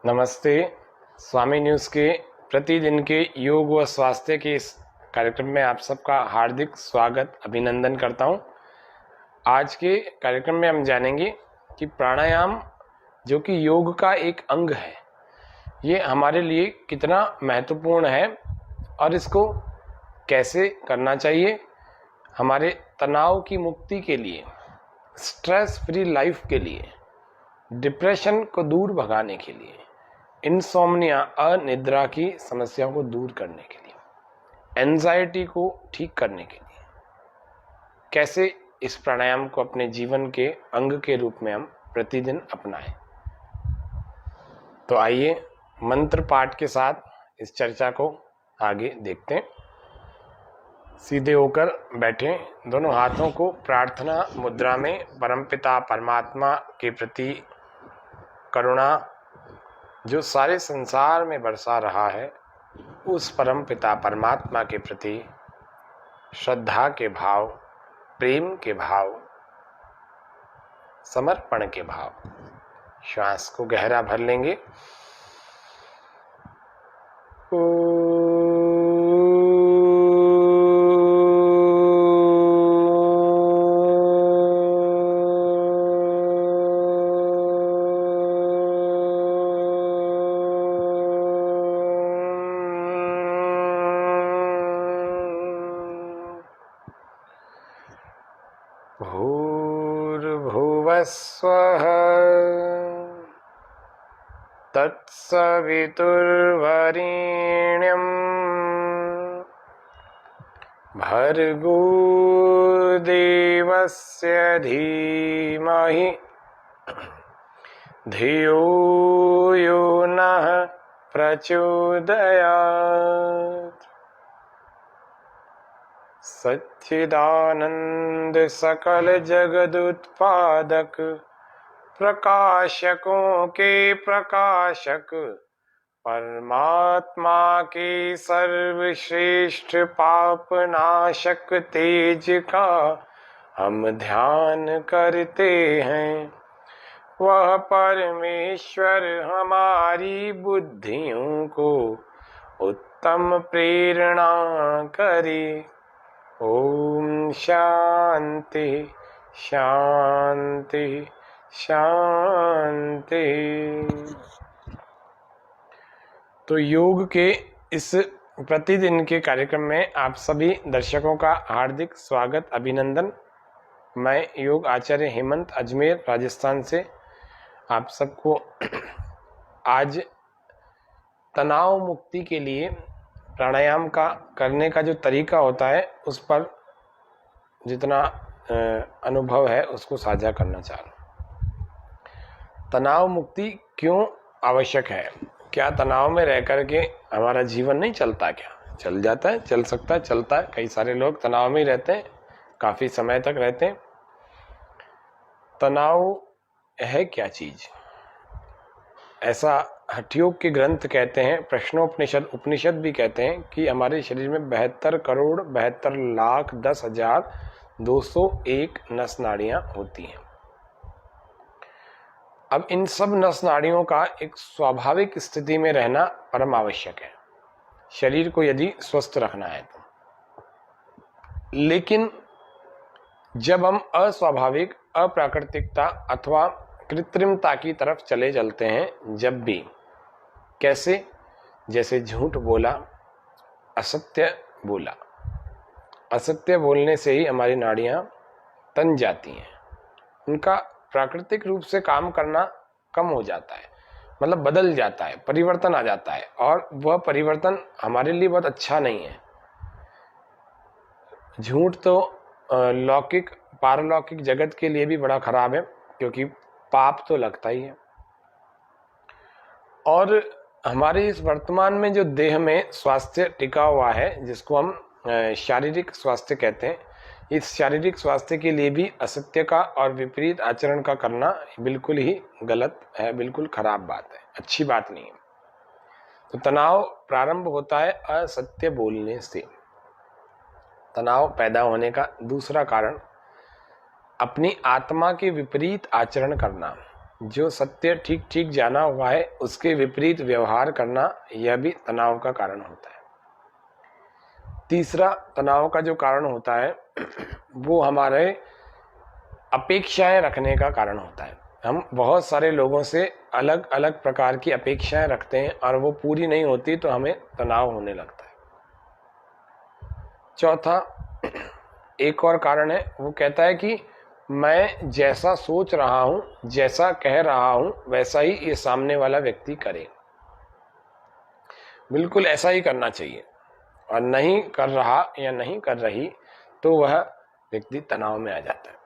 नमस्ते। स्वामी न्यूज़ के प्रतिदिन के योग व स्वास्थ्य के इस कार्यक्रम में आप सबका हार्दिक स्वागत अभिनंदन करता हूं। आज के कार्यक्रम में हम जानेंगे कि प्राणायाम जो कि योग का एक अंग है, ये हमारे लिए कितना महत्वपूर्ण है और इसको कैसे करना चाहिए हमारे तनाव की मुक्ति के लिए, स्ट्रेस फ्री लाइफ के लिए, डिप्रेशन को दूर भगाने के लिए, इंसोम्निया अनिद्रा की समस्याओं को दूर करने के लिए, एंजाइटी को ठीक करने के लिए कैसे इस प्राणायाम को अपने जीवन के अंग के रूप में हम प्रतिदिन अपनाएं। तो आइए मंत्र पाठ के साथ इस चर्चा को आगे देखते हैं। सीधे होकर बैठें, दोनों हाथों को प्रार्थना मुद्रा में परमपिता परमात्मा के प्रति करुणा जो सारे संसार में बरसा रहा है, उस परम पिता परमात्मा के प्रति श्रद्धा के भाव, प्रेम के भाव, समर्पण के भाव। श्वास को गहरा भर लेंगे। भूर्भुवस्वः तत्सवितुर्वरेण्यं भर्गो देवस्य धीमहि धियो यो नः प्रचोदयात्। सच्चिदानंद सकल जगदुत्पादक प्रकाशकों के प्रकाशक परमात्मा के सर्वश्रेष्ठ पापनाशक तेज का हम ध्यान करते हैं। वह परमेश्वर हमारी बुद्धियों को उत्तम प्रेरणा करे। ओम शांति शांति शांति। तो योग के इस प्रतिदिन के कार्यक्रम में आप सभी दर्शकों का हार्दिक स्वागत अभिनंदन। मैं योग आचार्य हेमंत अजमेर राजस्थान से आप सबको आज तनाव मुक्ति के लिए प्राणायाम का करने का जो तरीका होता है उस पर जितना अनुभव है उसको साझा करना चाह रहा हूँ। तनाव मुक्ति क्यों आवश्यक है? क्या तनाव में रह कर के हमारा जीवन नहीं चलता? क्या चल जाता है, चल सकता है, चलता है। कई सारे लोग तनाव में ही रहते हैं, काफी समय तक रहते हैं। तनाव है क्या चीज? ऐसा हठयोग के ग्रंथ कहते हैं, उपनिषद भी कहते हैं कि हमारे शरीर में 72,72,10,201 नस नाड़ियां होती हैं। अब इन सब नस नाड़ियों का एक स्वाभाविक स्थिति में रहना परम आवश्यक है, शरीर को यदि स्वस्थ रखना है तो। लेकिन जब हम अस्वाभाविक, अप्राकृतिकता अथवा कृत्रिमता की तरफ चले चलते हैं, जब भी कैसे, जैसे झूठ बोला, असत्य बोला, असत्य बोलने से ही हमारी नाड़ियां तन जाती हैं, उनका प्राकृतिक रूप से काम करना कम हो जाता है, मतलब बदल जाता है, परिवर्तन आ जाता है, और वह परिवर्तन हमारे लिए बहुत अच्छा नहीं है। झूठ तो लौकिक पारलौकिक जगत के लिए भी बड़ा खराब है, क्योंकि पाप तो लगता ही है। और हमारे इस वर्तमान में जो देह में स्वास्थ्य टिका हुआ है, जिसको हम शारीरिक स्वास्थ्य कहते हैं, इस शारीरिक स्वास्थ्य के लिए भी असत्य का और विपरीत आचरण का करना बिल्कुल ही गलत है, बिल्कुल खराब बात है, अच्छी बात नहीं है। तो तनाव प्रारंभ होता है असत्य बोलने से। तनाव पैदा होने का दूसरा कारण अपनी आत्मा के विपरीत आचरण करना, जो सत्य ठीक ठीक जाना हुआ है उसके विपरीत व्यवहार करना, यह भी तनाव का कारण होता है। तीसरा तनाव का जो कारण होता है वो हमारे अपेक्षाएं रखने का कारण होता है। हम बहुत सारे लोगों से अलग अलग प्रकार की अपेक्षाएं रखते हैं और वो पूरी नहीं होती तो हमें तनाव होने लगता है। चौथा एक और कारण है, वो कहता है कि मैं जैसा सोच रहा हूं, जैसा कह रहा हूं, वैसा ही ये सामने वाला व्यक्ति करे, बिल्कुल ऐसा ही करना चाहिए, और नहीं कर रहा या नहीं कर रही तो वह व्यक्ति तनाव में आ जाता है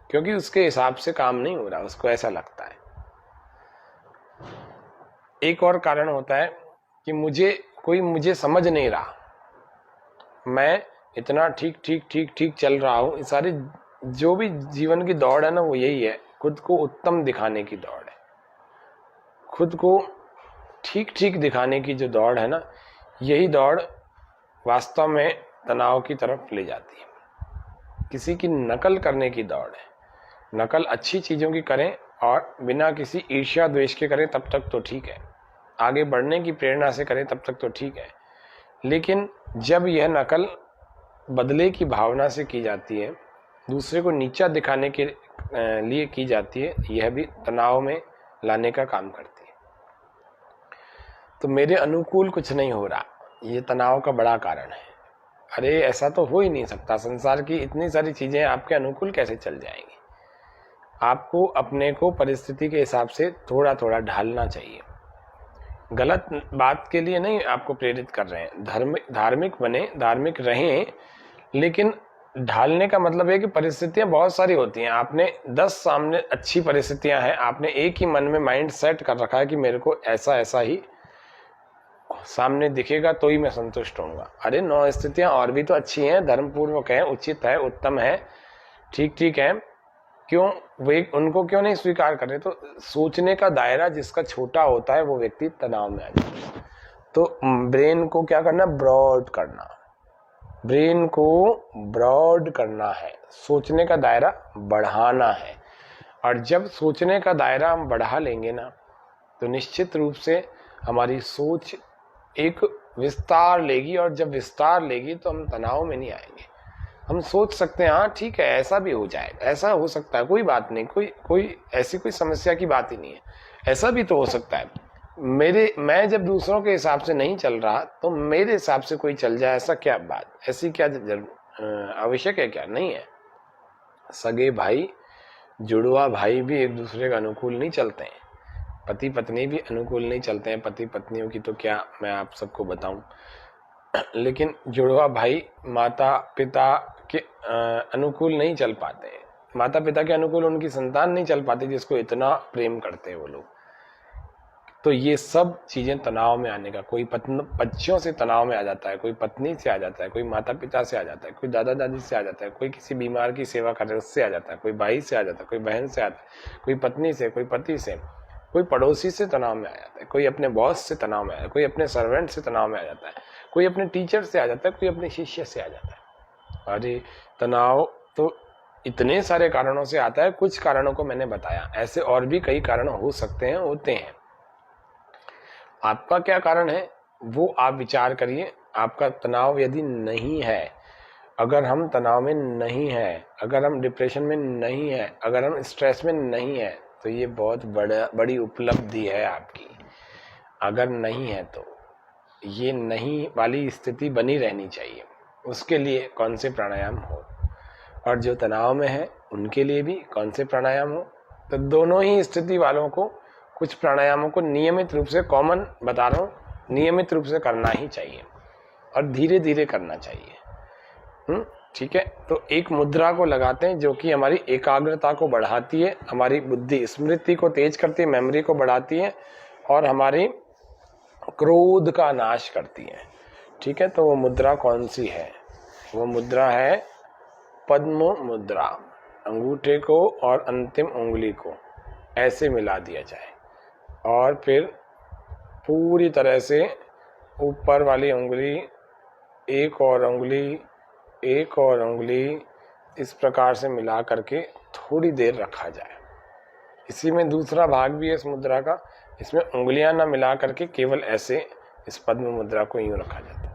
क्योंकि उसके हिसाब से काम नहीं हो रहा, उसको ऐसा लगता है। एक और कारण होता है कि मुझे समझ नहीं रहा, मैं इतना ठीक ठीक ठीक ठीक चल रहा हूँ। इस सारी जो भी जीवन की दौड़ है ना, वो यही है, खुद को उत्तम दिखाने की दौड़ है, खुद को ठीक ठीक दिखाने की जो दौड़ है ना, यही दौड़ वास्तव में तनाव की तरफ ले जाती है। किसी की नकल करने की दौड़ है, नकल अच्छी चीज़ों की करें और बिना किसी ईर्ष्या द्वेष के करें तब तक तो ठीक है, आगे बढ़ने की प्रेरणा से करें तब तक तो ठीक है, लेकिन जब यह नकल बदले की भावना से की जाती है, दूसरे को नीचा दिखाने के लिए की जाती है, यह भी तनाव में लाने का काम करती है। तो मेरे अनुकूल कुछ नहीं हो रहा, ये तनाव का बड़ा कारण है। अरे ऐसा तो हो ही नहीं सकता, संसार की इतनी सारी चीज़ें आपके अनुकूल कैसे चल जाएंगी। आपको अपने को परिस्थिति के हिसाब से थोड़ा थोड़ा ढालना चाहिए। गलत बात के लिए नहीं आपको प्रेरित कर रहे हैं, धार्मिक बने, धार्मिक रहें, लेकिन ढालने का मतलब है कि परिस्थितियां बहुत सारी होती हैं। आपने 10 सामने अच्छी परिस्थितियां हैं, आपने एक ही मन में माइंड सेट कर रखा है कि मेरे को ऐसा ऐसा ही सामने दिखेगा तो ही मैं संतुष्ट होऊंगा। अरे 9 स्थितियां और भी तो अच्छी हैं, धर्मपूर्वक है, उचित है, उत्तम है, ठीक ठीक है, क्यों वे उनको क्यों नहीं स्वीकार कर रहे। तो सोचने का दायरा जिसका छोटा होता है वो व्यक्ति तनाव में आ जाता है। तो ब्रेन को क्या करना, ब्रॉड करना, ब्रेन को ब्रॉड करना है, सोचने का दायरा बढ़ाना है। और जब सोचने का दायरा हम बढ़ा लेंगे ना, तो निश्चित रूप से हमारी सोच एक विस्तार लेगी, और जब विस्तार लेगी तो हम तनाव में नहीं आएंगे। हम सोच सकते हैं हाँ ठीक है, ऐसा भी हो जाएगा, ऐसा हो सकता है, कोई बात नहीं, कोई ऐसी कोई समस्या की बात ही नहीं है, ऐसा भी तो हो सकता है। मैं जब दूसरों के हिसाब से नहीं चल रहा तो मेरे हिसाब से कोई चल जाए, ऐसा क्या बात, ऐसी क्या आवश्यक है, क्या नहीं है। सगे भाई, जुड़वा भाई भी एक दूसरे का अनुकूल नहीं चलते हैं, पति पत्नी भी अनुकूल नहीं चलते हैं। पति पत्नियों की तो क्या मैं आप सबको बताऊं, लेकिन जुड़वा भाई माता पिता के अनुकूल नहीं चल पाते हैं। माता पिता के अनुकूल उनकी संतान नहीं चल पाती जिसको इतना प्रेम करते हैं वो लोग। तो ये सब चीजें तनाव में आने का, कोई बच्चों से तनाव में आ जाता है, कोई पत्नी से आ जाता है, कोई माता पिता से आ जाता है, कोई दादा दादी से आ जाता है, कोई किसी बीमार की सेवा कर रहे उससे आ जाता है, कोई भाई से आ जाता है, कोई बहन से आता है, कोई पत्नी से, कोई पति से, कोई पड़ोसी से तनाव में आ जाता है, कोई अपने बॉस से तनाव में आ जाता है, कोई अपने सर्वेंट से तनाव में आ जाता है, कोई अपने टीचर से आ जाता है, कोई अपने शिष्य से आ जाता है। अरे तनाव तो इतने सारे कारणों से आता है, कुछ कारणों को मैंने बताया, ऐसे और भी कई कारण हो सकते हैं, होते हैं। आपका क्या कारण है वो आप विचार करिए। आपका तनाव यदि नहीं है, अगर हम तनाव में नहीं है, अगर हम डिप्रेशन में नहीं है, अगर हम स्ट्रेस में नहीं है, तो ये बहुत बड़ी उपलब्धि है आपकी। अगर नहीं है तो ये नहीं वाली स्थिति बनी रहनी चाहिए। उसके लिए कौन से प्राणायाम हो, और जो तनाव में है उनके लिए भी कौन से प्राणायाम हो। तो दोनों ही स्थिति वालों को कुछ प्राणायामों को नियमित रूप से, कॉमन बता रहा हूँ, नियमित रूप से करना ही चाहिए और धीरे धीरे करना चाहिए। ठीक है। तो एक मुद्रा को लगाते हैं जो कि हमारी एकाग्रता को बढ़ाती है, हमारी बुद्धि स्मृति को तेज करती है, मेमोरी को बढ़ाती है और हमारी क्रोध का नाश करती है। ठीक है। तो वो मुद्रा कौन सी है? वो मुद्रा है पद्म मुद्रा। अंगूठे को और अंतिम उंगली को ऐसे मिला दिया जाए और फिर पूरी तरह से ऊपर वाली उंगली, एक और उंगली, एक और उंगली, इस प्रकार से मिला करके थोड़ी देर रखा जाए। इसी में दूसरा भाग भी है इस मुद्रा का, इसमें उंगलियां ना मिला करके केवल ऐसे इस पद्म मुद्रा को यूं रखा जाता है।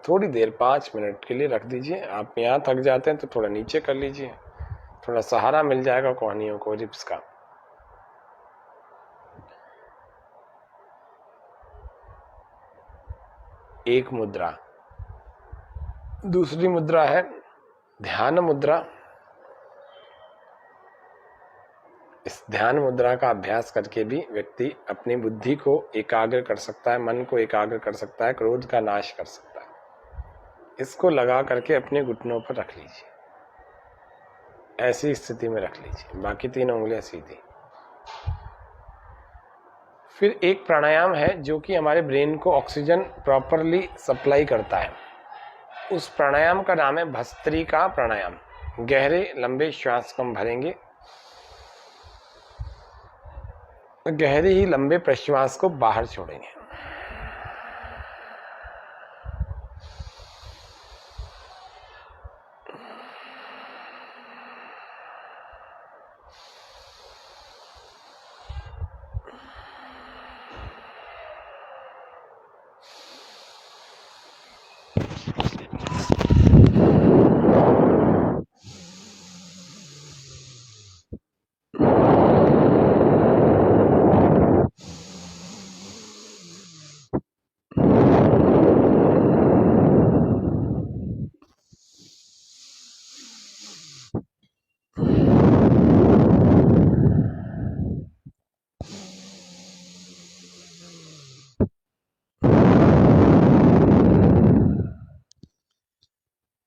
थोड़ी देर 5 मिनट के लिए रख दीजिए। आप यहाँ थक जाते हैं तो थोड़ा नीचे कर लीजिए, थोड़ा सहारा मिल जाएगा कोहनियों को, रिब्स का। एक मुद्रा। दूसरी मुद्रा है ध्यान मुद्रा। इस ध्यान मुद्रा का अभ्यास करके भी व्यक्ति अपनी बुद्धि को एकाग्र कर सकता है, मन को एकाग्र कर सकता है, क्रोध का नाश कर सकता है। इसको लगा करके अपने घुटनों पर रख लीजिए, ऐसी स्थिति में रख लीजिए, बाकी 3 उंगलियां सीधी। फिर एक प्राणायाम है जो कि हमारे ब्रेन को ऑक्सीजन प्रॉपरली सप्लाई करता है। उस प्राणायाम का नाम है भस्त्रिका प्राणायाम। गहरे लंबे श्वास को हम भरेंगे, गहरे ही लंबे प्रश्वास को बाहर छोड़ेंगे।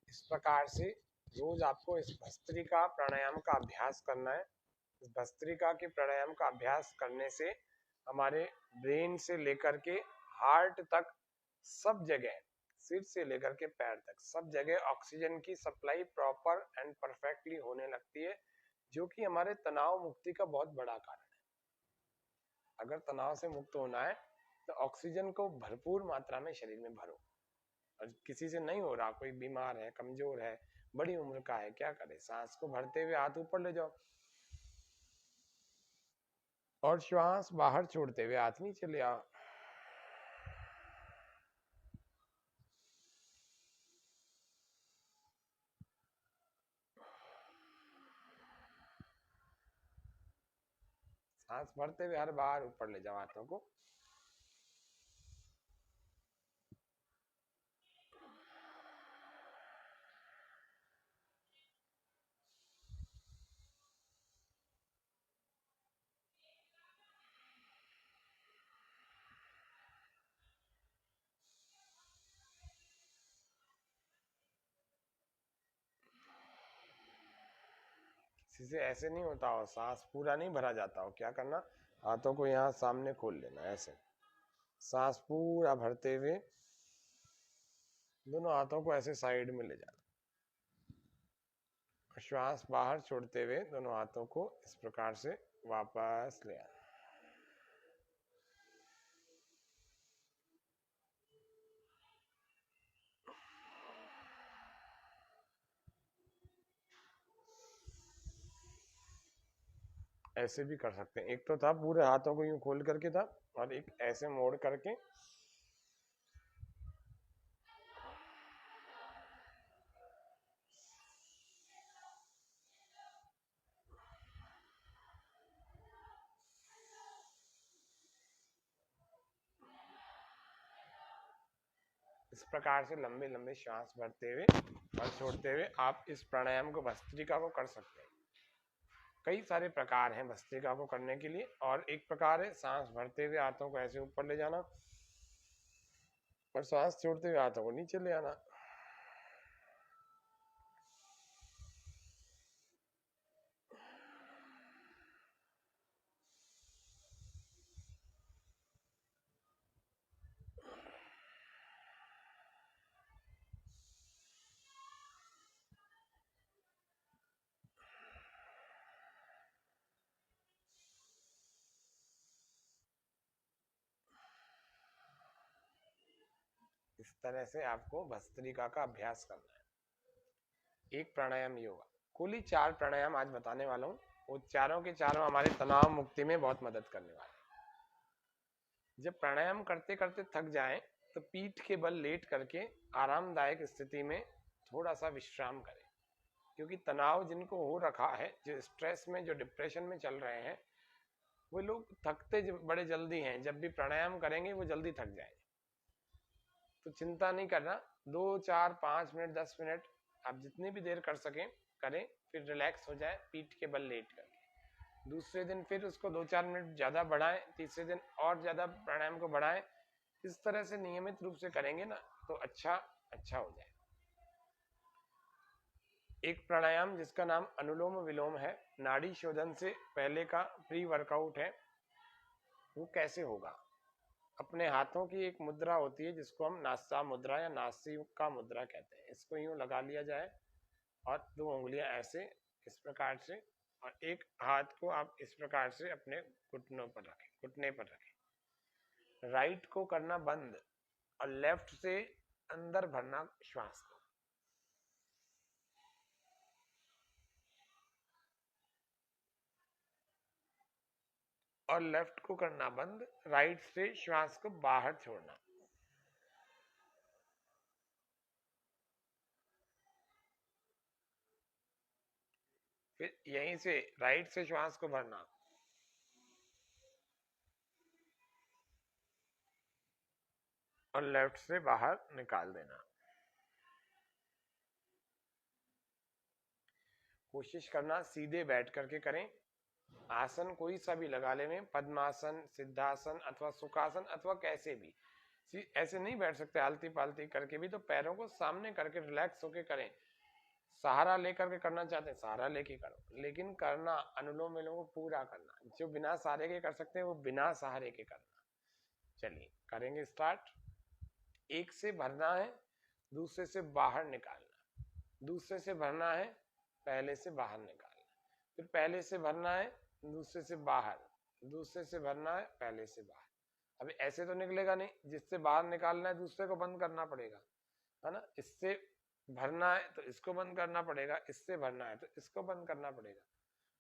इस प्रकार से रोज आपको इस भस्त्रिका प्राणायाम का अभ्यास करना है। इस भस्त्रिका के प्राणायाम का अभ्यास करने से हमारे ब्रेन से लेकर के हार्ट तक सब जगह, सिर से लेकर के पैर तक सब जगह ऑक्सीजन की सप्लाई प्रॉपर एंड परफेक्टली होने लगती है, जो कि हमारे तनाव मुक्ति का बहुत बड़ा कारण है। अगर तनाव से मुक्त होना है तो ऑक्सीजन को भरपूर मात्रा में शरीर में भरो। और किसी से नहीं हो रहा, कोई बीमार है, कमजोर है, बड़ी उम्र का है, क्या करे? सांस को भरते हुए हाथ ऊपर ले जाओ और श्वास बाहर छोड़ते हुए हाथ नीचे ले आओ। सांस भरते हुए हर बार ऊपर ले जाओ हाथों को। किसी से ऐसे नहीं होता हो, सांस पूरा नहीं भरा जाता हो, क्या करना? हाथों को यहाँ सामने खोल लेना, ऐसे सांस पूरा भरते हुए दोनों हाथों को ऐसे साइड में ले जाना, श्वास बाहर छोड़ते हुए दोनों हाथों को इस प्रकार से वापस ले आना। ऐसे भी कर सकते हैं, एक तो था पूरे हाथों को यूं खोल करके था, और एक ऐसे मोड़ करके। इस प्रकार से लंबे लंबे श्वास भरते हुए और छोड़ते हुए आप इस प्राणायाम को, भस्त्रिका को कर सकते हैं। कई सारे प्रकार हैं भस्त्रिका को करने के लिए, और एक प्रकार है सांस भरते हुए हाथों को ऐसे ऊपर ले जाना और सांस छोड़ते हुए हाथों को नीचे ले आना। इस तरह से आपको भस्त्रिका का अभ्यास करना है। एक प्राणायाम योगा। कुल ही 4 प्राणायाम आज बताने वाला हूँ। वो चारों के चारों हमारे तनाव मुक्ति में बहुत मदद करने वाले हैं। जब प्राणायाम करते करते थक जाएं तो पीठ के बल लेट करके आरामदायक स्थिति में थोड़ा सा विश्राम करें, क्योंकि तनाव जिनको हो रखा है, जो स्ट्रेस में, जो डिप्रेशन में चल रहे हैं, वो लोग थकते बड़े जल्दी हैं। जब भी प्राणायाम करेंगे वो जल्दी थक जाएंगे। तो चिंता नहीं करना, 2 4 5 मिनट 10 मिनट आप जितनी भी देर कर सकें करें, फिर रिलैक्स हो जाए पीठ के बल लेट करके। दूसरे दिन फिर उसको 2 4 मिनट ज़्यादा बढ़ाएं, तीसरे दिन और ज़्यादा प्राणायाम को बढ़ाएं। इस तरह से नियमित रूप से करेंगे ना तो अच्छा हो जाए। एक प्राणायाम जिसका नाम अनुलोम विलोम है, नाड़ी शोधन से पहले का प्री वर्कआउट है। वो कैसे होगा? अपने हाथों की एक मुद्रा होती है जिसको हम नासा मुद्रा या नासिका मुद्रा कहते हैं। इसको यूं लगा लिया जाए और 2 उंगलियां ऐसे इस प्रकार से, और एक हाथ को आप इस प्रकार से अपने घुटनों पर रखें, घुटने पर रखें। राइट को करना बंद और लेफ्ट से अंदर भरना श्वास को। और लेफ्ट को करना बंद, राइट से श्वास को बाहर छोड़ना। फिर यहीं से राइट से श्वास को भरना और लेफ्ट से बाहर निकाल देना। कोशिश करना सीधे बैठ करके करें। आसन कोई सा भी लगा लें, पद्मासन, सिद्धासन अथवा सुखासन अथवा कैसे भी। ऐसे नहीं बैठ सकते आलती पालती करके भी, तो पैरों को सामने करके रिलैक्स होके करें। सहारा लेकर के करना चाहते हैं सहारा लेके करो, लेकिन करना अनुलोम विलोम को पूरा करना। जो बिना सहारे के कर सकते हैं वो बिना सहारे के करना। चलिए करेंगे स्टार्ट। एक से भरना है, दूसरे से बाहर निकालना, दूसरे से भरना है, पहले से बाहर निकालना, फिर पहले से भरना है, दूसरे से बाहर, दूसरे से भरना है, पहले से बाहर। अभी ऐसे तो निकलेगा नहीं, जिससे बाहर निकालना है दूसरे को बंद करना पड़ेगा, है ना। इससे भरना है तो इसको बंद करना पड़ेगा, इससे भरना है तो इसको बंद करना पड़ेगा।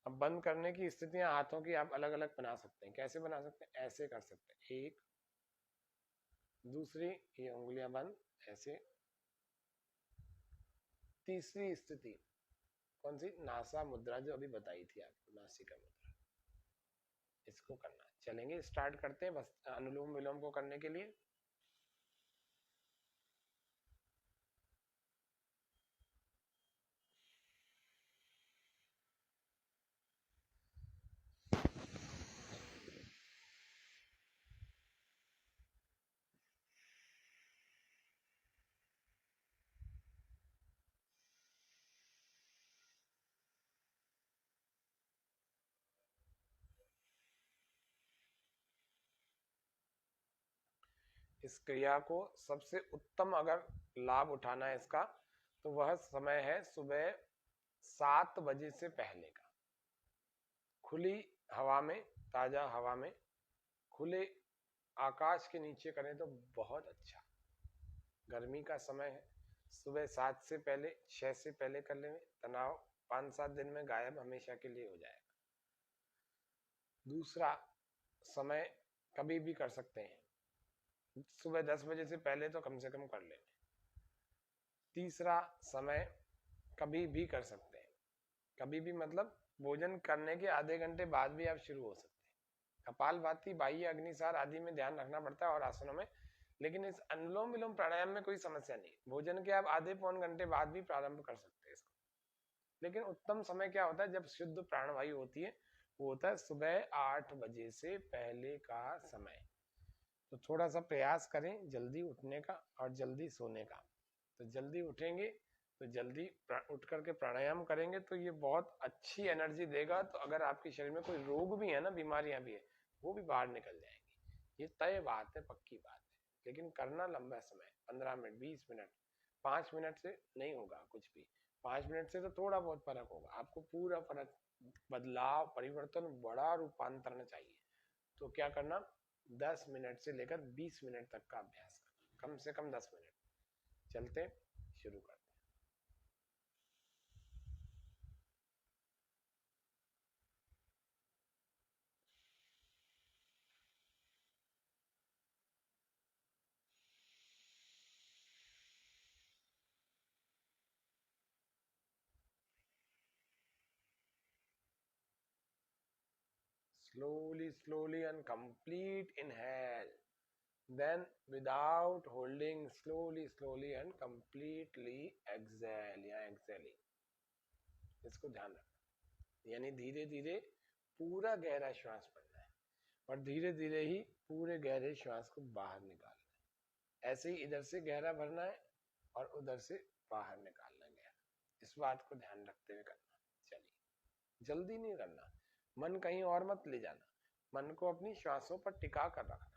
अब बंद करने की स्थितियां हाथों की आप अलग अलग बना सकते हैं। कैसे बना सकते हैं? ऐसे कर सकते हैं, एक, दूसरी ये उंगलियां बंद ऐसे, तीसरी स्थिति कौन सी? नासा मुद्रा, जो अभी बताई थी आपको, नासिका मुद्रा। इसको करना है। चलेंगे स्टार्ट करते हैं बस अनुलोम विलोम को करने के लिए। इस क्रिया को सबसे उत्तम अगर लाभ उठाना है इसका, तो वह समय है सुबह 7 बजे से पहले का। खुली हवा में, ताजा हवा में, खुले आकाश के नीचे करें तो बहुत अच्छा। गर्मी का समय है, सुबह 7 से पहले, 6 से पहले कर लें, तनाव 5 7 दिन में गायब हमेशा के लिए हो जाएगा। दूसरा समय कभी भी कर सकते हैं, सुबह 10 बजे से पहले तो कम से कम कर लें। तीसरा समय कभी भी कर सकते हैं, कभी भी मतलब भोजन करने के आधे घंटे बाद भी आप शुरू हो सकते हैं। कपालभाति, बाह्य अग्निसार आदि में ध्यान रखना पड़ता है और आसनों में, लेकिन इस अनुलोम विलोम प्राणायाम में कोई समस्या नहीं। भोजन के आप आधे पौन घंटे बाद भी प्रारंभ कर सकते हैं इसको। लेकिन उत्तम समय क्या होता है? जब शुद्ध प्राणवायु होती है, वो होता है सुबह 8 बजे से पहले का समय। तो थोड़ा सा प्रयास करें जल्दी उठने का और जल्दी सोने का। तो जल्दी उठेंगे तो जल्दी उठ करके प्राणायाम करेंगे तो ये बहुत अच्छी एनर्जी देगा। तो अगर आपके शरीर में कोई रोग भी है ना, बीमारियां भी है, वो भी बाहर निकल जाएंगी। ये तय बात है, पक्की बात है। लेकिन करना लंबा समय, 15 मिनट 20 मिनट, 5 मिनट से नहीं होगा कुछ भी। 5 मिनट से तो थोड़ा बहुत फर्क होगा, आपको पूरा फर्क, बदलाव, परिवर्तन, बड़ा रूपांतरण चाहिए। तो क्या करना? 10 मिनट से लेकर 20 मिनट तक का अभ्यास करना, कम से कम 10 मिनट। चलते शुरू करते। slowly and complete inhale. Then without holding, slowly and completely exhale या exhaling. इसको ध्यान रखना, यानी धीरे धीरे पूरा गहरा श्वास पड़ना है और धीरे धीरे ही पूरे गहरे श्वास को बाहर निकालना है। ऐसे ही इधर से गहरा भरना है और उधर से बाहर निकालना है गहरा। इस बात को ध्यान रखते हुए करना। चलिए, जल्दी नहीं करना, मन कहीं और मत ले जाना, मन को अपनी श्वासों पर टिका कर रखना।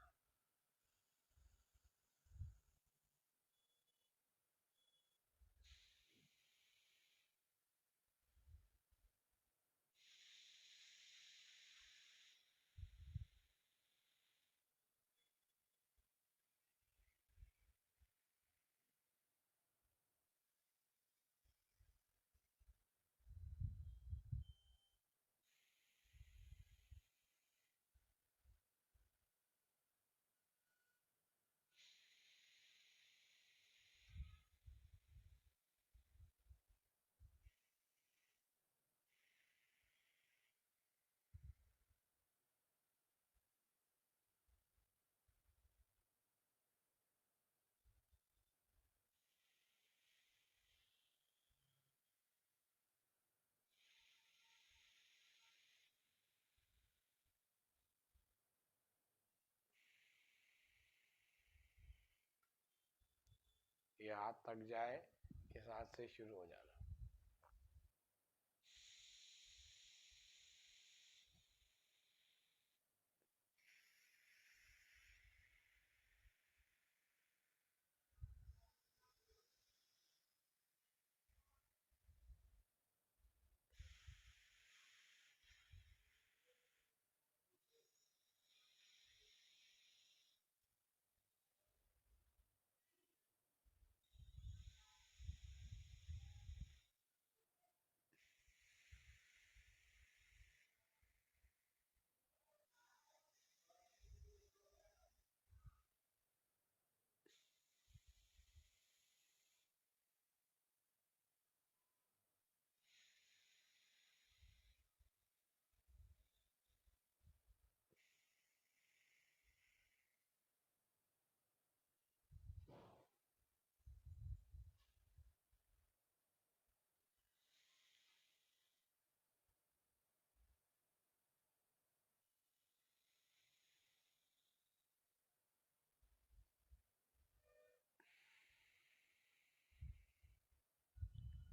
ये हाथ थक जाए, इस हाथ से शुरू हो जाना।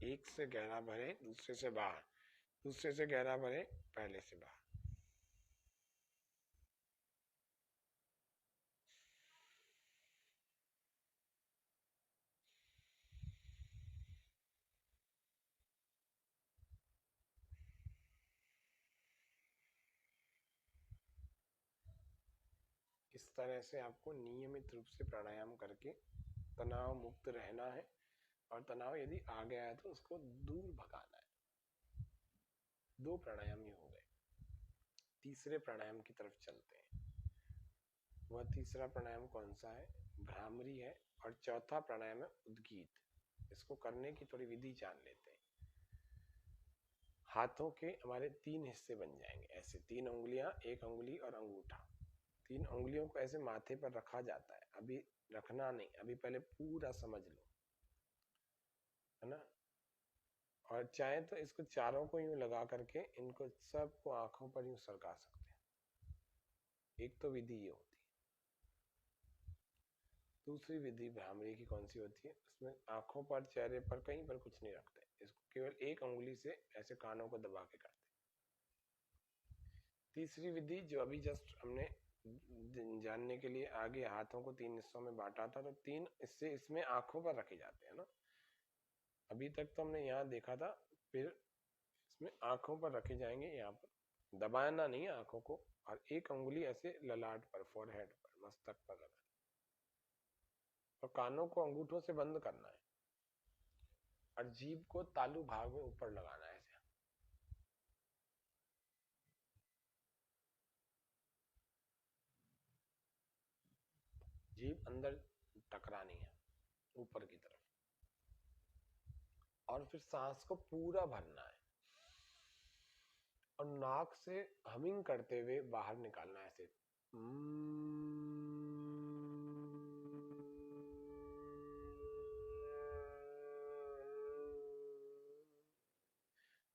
एक से गहरा भरे, दूसरे से बाहर, दूसरे से गहरा भरे, पहले से बाहर। इस तरह से आपको नियमित रूप से प्राणायाम करके तनाव मुक्त रहना है और तनाव यदि आ गया है तो उसको दूर भगाना है। 2 प्राणायाम ही हो गए, तीसरे प्राणायाम की तरफ चलते हैं। वह तीसरा प्राणायाम कौन सा है? भ्रामरी है। और चौथा प्राणायाम है उद्गीत। इसको करने की थोड़ी विधि जान लेते हैं। हाथों के हमारे 3 हिस्से बन जाएंगे, ऐसे 3 उंगलियां, 1 उंगली और अंगूठा। 3 उंगलियों को ऐसे माथे पर रखा जाता है। अभी रखना नहीं, अभी पहले पूरा समझ लो, है ना। और चाहे तो इसको चारों को यूं लगा करके इनको सबको आंखों पर यूं सरका सकते हैं। एक तो विधि ये होती है। दूसरी विधि भ्रामरी की कौन सी होती है? उसमें आंखों पर, चेहरे पर, कहीं पर कुछ नहीं रखते, इसको केवल 1 उंगली से ऐसे कानों को दबा के करते हैं। तीसरी विधि जो अभी जस्ट हमने जानने के लिए आगे हाथों को 3 हिस्सों में बांटा था, तो 3 इससे इसमें आंखों पर रखे जाते हैं ना। अभी तक तो हमने यहाँ देखा था, फिर इसमें आंखों पर रखे जाएंगे, यहाँ पर दबाना नहीं है आंखों को, और 1 उंगली ऐसे ललाट पर, फोरहेड पर, मस्तक पर लगाना, और कानों को अंगूठों से बंद करना है और जीभ को तालू भाग में ऊपर लगाना है ऐसे। जीभ अंदर टकरानी है ऊपर की तरफ, और फिर सांस को पूरा भरना है और नाक से हमिंग करते हुए बाहर निकालना है ऐसे।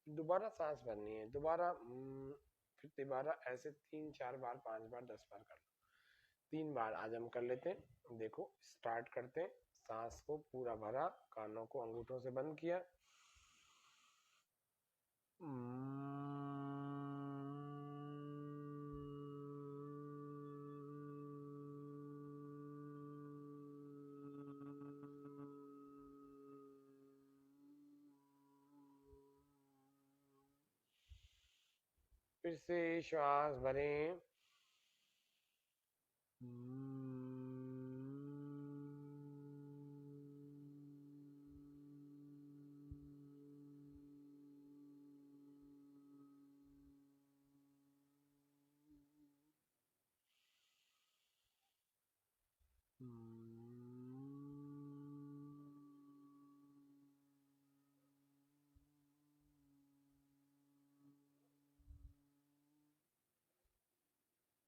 दोबारा सांस भरनी है, दोबारा फिर दोबारा ऐसे 3-4 बार, 5 बार, 10 बार कर लो। 3 बार आज हम कर लेते हैं। देखो स्टार्ट करते हैं। सांस को पूरा भरा, कानों को अंगूठों से बंद किया, फिर से श्वास भरें,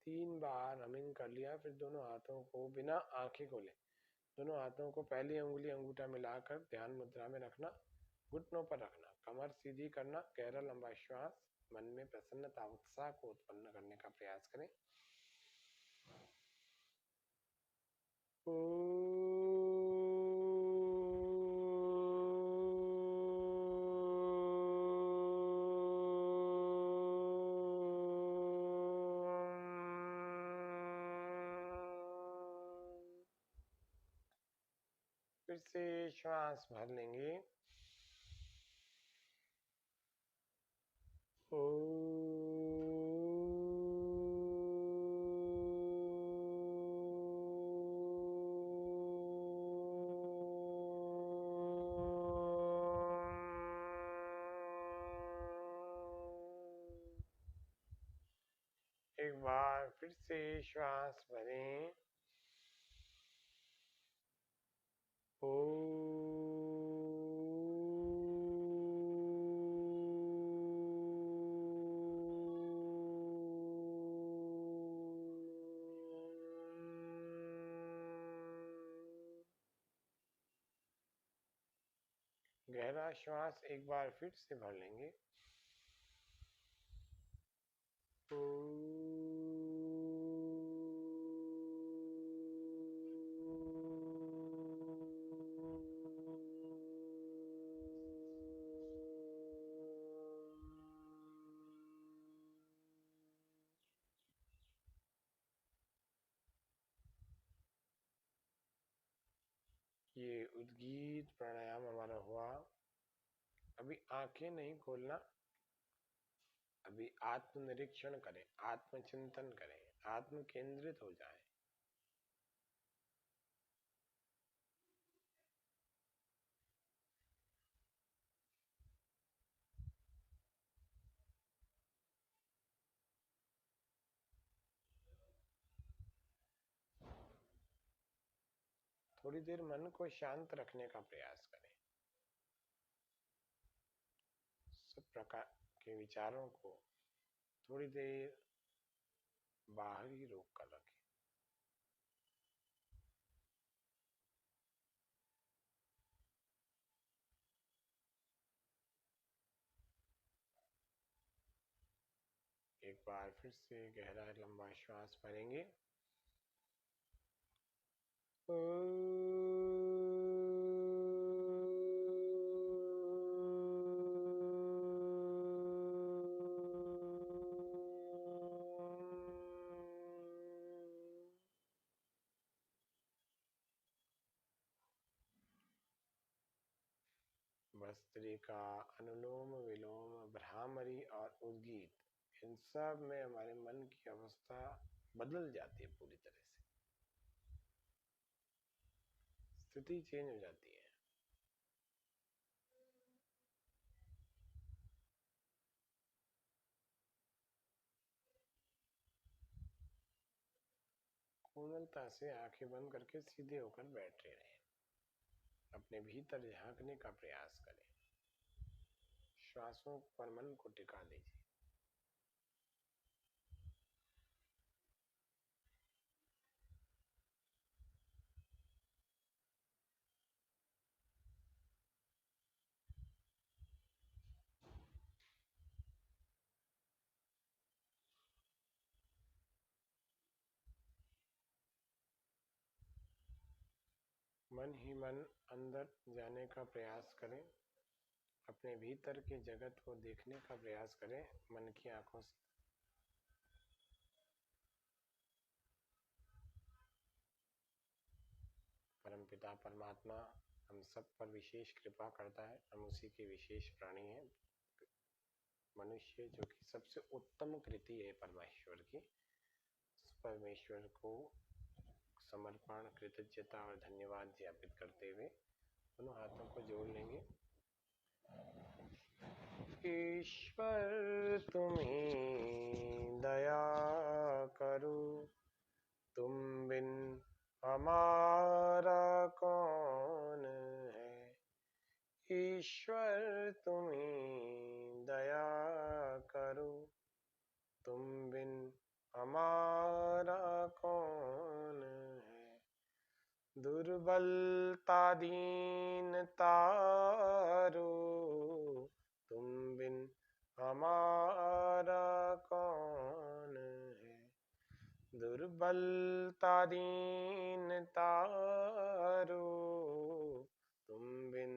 तीन बार हमिंग कर लिया। फिर दोनों हाथों को बिना आंखें खोले, दोनों हाथों को पहली उंगली अंगूठा मिलाकर ध्यान मुद्रा में रखना, घुटनों पर रखना, कमर सीधी करना, गहरा लंबा श्वास, मन में प्रसन्नता उत्साह को उत्पन्न करने का प्रयास करें। फिर से श्वास भर लेंगे। एक बार फिर से श्वास भरें। गहरा श्वास एक बार फिर से भर लेंगे। ये उद्गीत प्राणायाम हमारा हुआ। अभी आंखें नहीं खोलना, अभी आत्मनिरीक्षण करें, आत्मचिंतन करें, आत्म केंद्रित हो जाएं। थोड़ी देर मन को शांत रखने का प्रयास करें। सब प्रकार के विचारों को थोड़ी देर बाहर ही रोक कर रखें। एक बार फिर से गहरा लंबा श्वास भरेंगे। भस्त्रिका, अनुलोम विलोम, भ्रामरी और उद्गीत, इन सब में हमारे मन की अवस्था बदल जाती है, पूरी तरह से स्थिति चेंज हो जाती है। कोमलता से आंखें बंद करके सीधे होकर बैठे रहें। अपने भीतर झांकने का प्रयास करें। श्वासों पर मन को टिका दीजिए। मन ही मन अंदर जाने का प्रयास करें, अपने भीतर के जगत को देखने का प्रयास करें मन की आंखों से। परमपिता परमात्मा हम सब पर विशेष कृपा करता है, हम उसी के विशेष प्राणी हैं। मनुष्य जो कि सबसे उत्तम कृति है परमेश्वर की, उस परमेश्वर को समर्पण, कृतज्ञता और धन्यवाद ज्ञापित करते हुए दोनों हाथों को जोड़ लेंगे। ईश्वर तुम्हें दया करो, तुम बिन हमारा कौन है। ईश्वर तुम्हें दया करो, तुम बिन हमारा कौन है। दुर्बलता दीनता रो, तुम बिन हमारा कौन है। दुर्बलता दीनता रो, तुम बिन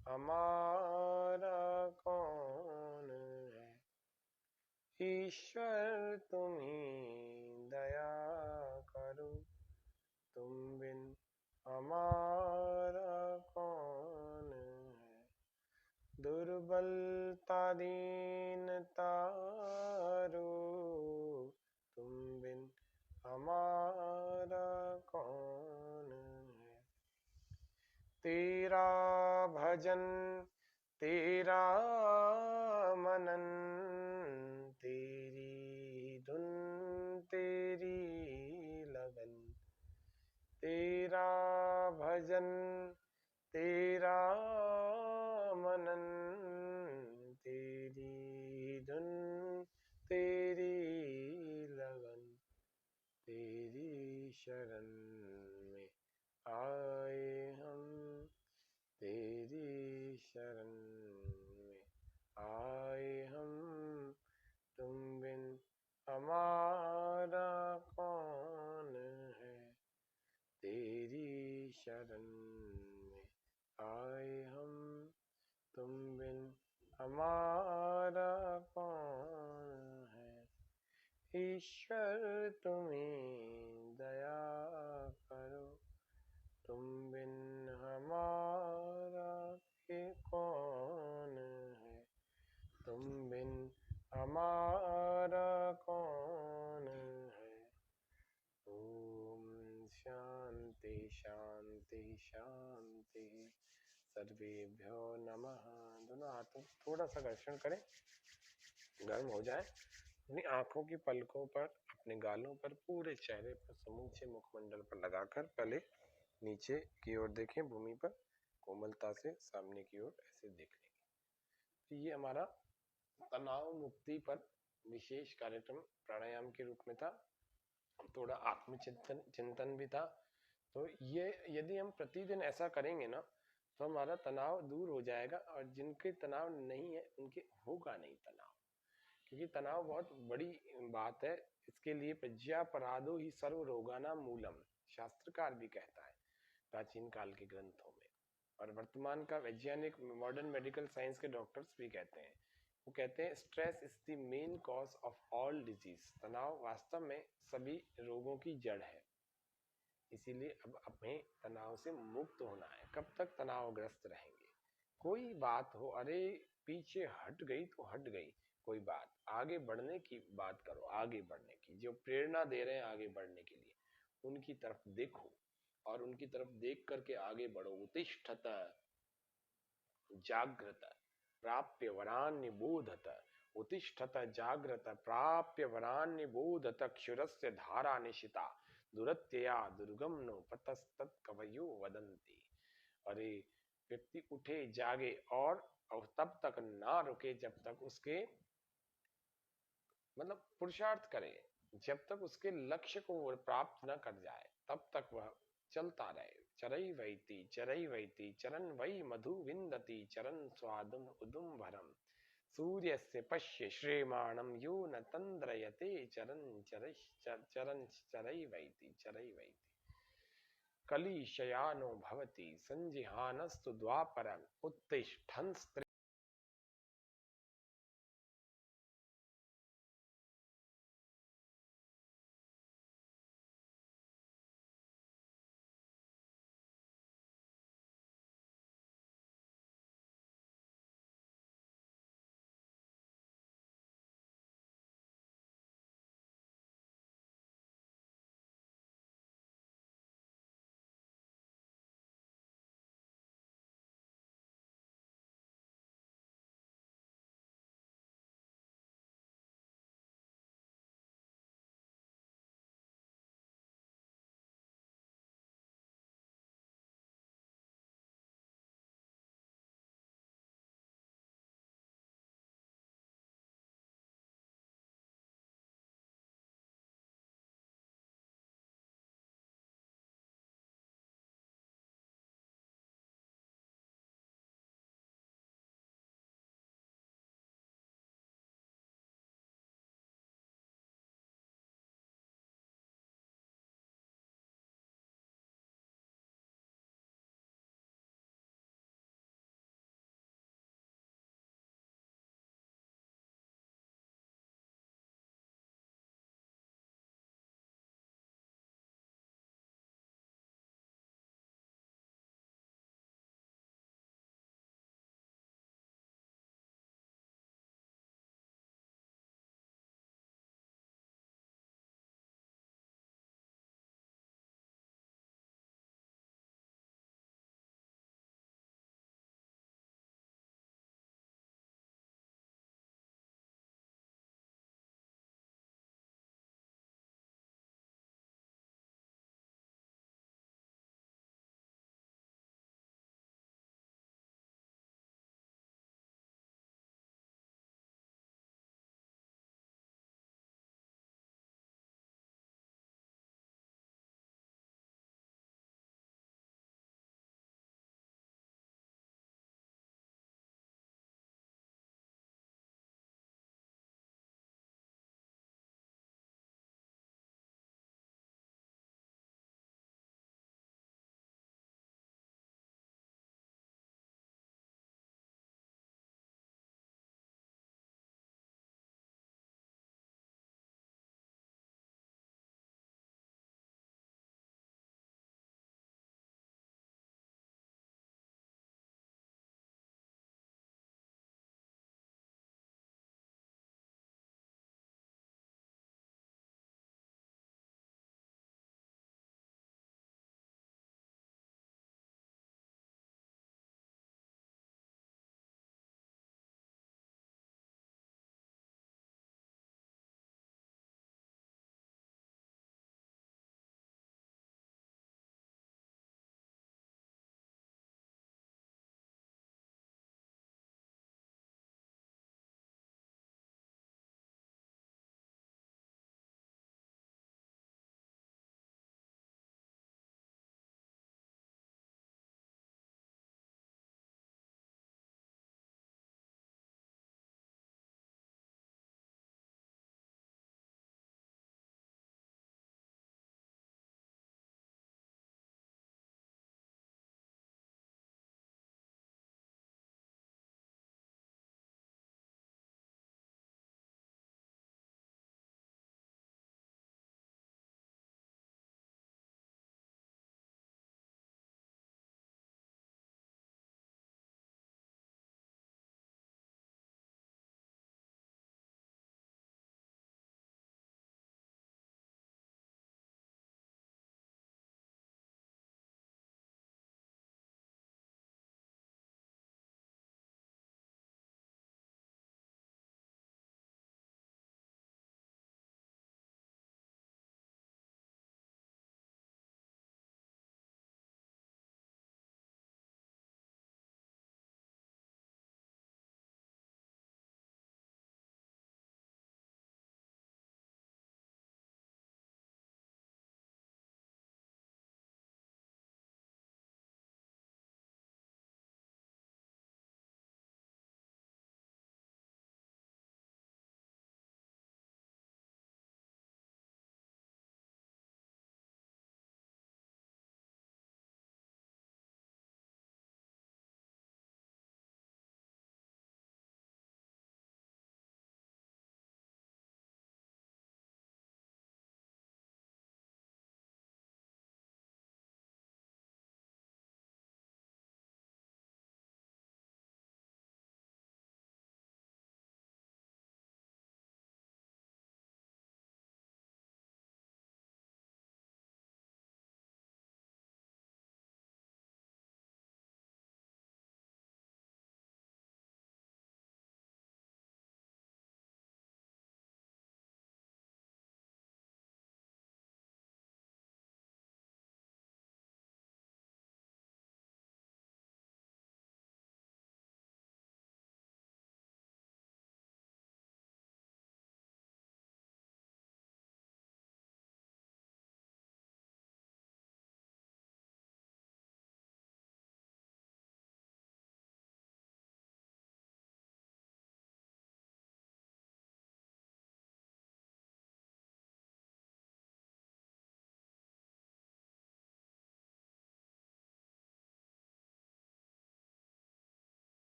हमारा कौन है। ईश्वर तुम्हें दया करो, तुम बिन हमारा कौन है। दुर्बलता दीनता रो, तुम बिन हमारा कौन है। तेरा भजन तेरा मनन, तेरी धुन तेरी लगन। तेरा भजन तेरा मनन, तेरी धुन तेरी लगन। तेरी शरण में आए हम, तेरी शरण में आए हम। तुम बिन हमारा कौन है। तेरी शरण में आए हम, तुम बिन हमारा कौन है। ईश्वर तुम्हें दया करो, तुम बिन हमारा के कौन है। तुम बिन हमारा कौन है। ओम शांति शांति शांति। सर्वेभ्यो नमः। दोनों हाथों थोड़ा सा घर्षण करें, गर्म हो जाए। अपनी आंखों की पलकों पर, अपने गालों पर, पूरे चेहरे पर, समूचे मुखमंडल पर लगाकर पहले नीचे की ओर देखें, भूमि पर कोमलता से सामने की ओर ऐसे देख लेंगे। तो ये हमारा तनाव मुक्ति पर विशेष कार्यक्रम प्राणायाम के रूप में था, थोड़ा आत्मचिंतन चिंतन भी था। तो ये यदि हम प्रतिदिन ऐसा करेंगे ना, तो हमारा तनाव दूर हो जाएगा, और जिनके तनाव नहीं है उनके होगा नहीं तनाव, क्योंकि तनाव बहुत बड़ी बात है। इसके लिए प्रज्ञापराधो ही सर्व रोगानां मूलम, शास्त्रकार भी कहता है प्राचीन काल के ग्रंथों में। और वर्तमान का वैज्ञानिक, मॉडर्न मेडिकल साइंस के डॉक्टर्स भी कहते हैं, वो कहते हैं stress is the main cause of all disease. तनाव वास्तव में सभी रोगों की जड़ है। इसीलिए अब हमें तनाव से मुक्त होना है। कब तक तनावग्रस्त रहेंगे। कोई बात हो, अरे पीछे हट गई तो हट गई, कोई बात, आगे बढ़ने की बात करो। आगे बढ़ने की जो प्रेरणा दे रहे हैं आगे बढ़ने के लिए, उनकी तरफ देखो और उनकी तरफ देख करके आगे बढ़ो। उत्तिष्ठत जागृत प्राप्य वरान्य बोधत। उत्तिष्ठत जागृत प्राप्य वरान्य बोधत। क्षुरस्य धारा निशिता दुरत्यया दुर्गम नो पतस्तत् कवयो वदन्ति। अरे व्यक्ति उठे जागे और तब तक ना रुके जब तक उसके मतलब पुरुषार्थ करे, जब तक उसके लक्ष्य को वो प्राप्त न कर जाए तब तक वह चलता रहे। चरई वैती चरण वही मधु विंदती। चरण स्वादुम उदुम भरम सूर्यस्य पश्य श्रेमाणम यो न तंद्रयते। चरण चरई वैती। कली शयानो भवति संजिहानस्तु द्वापरम उत्तिष्ठन्स्त्रे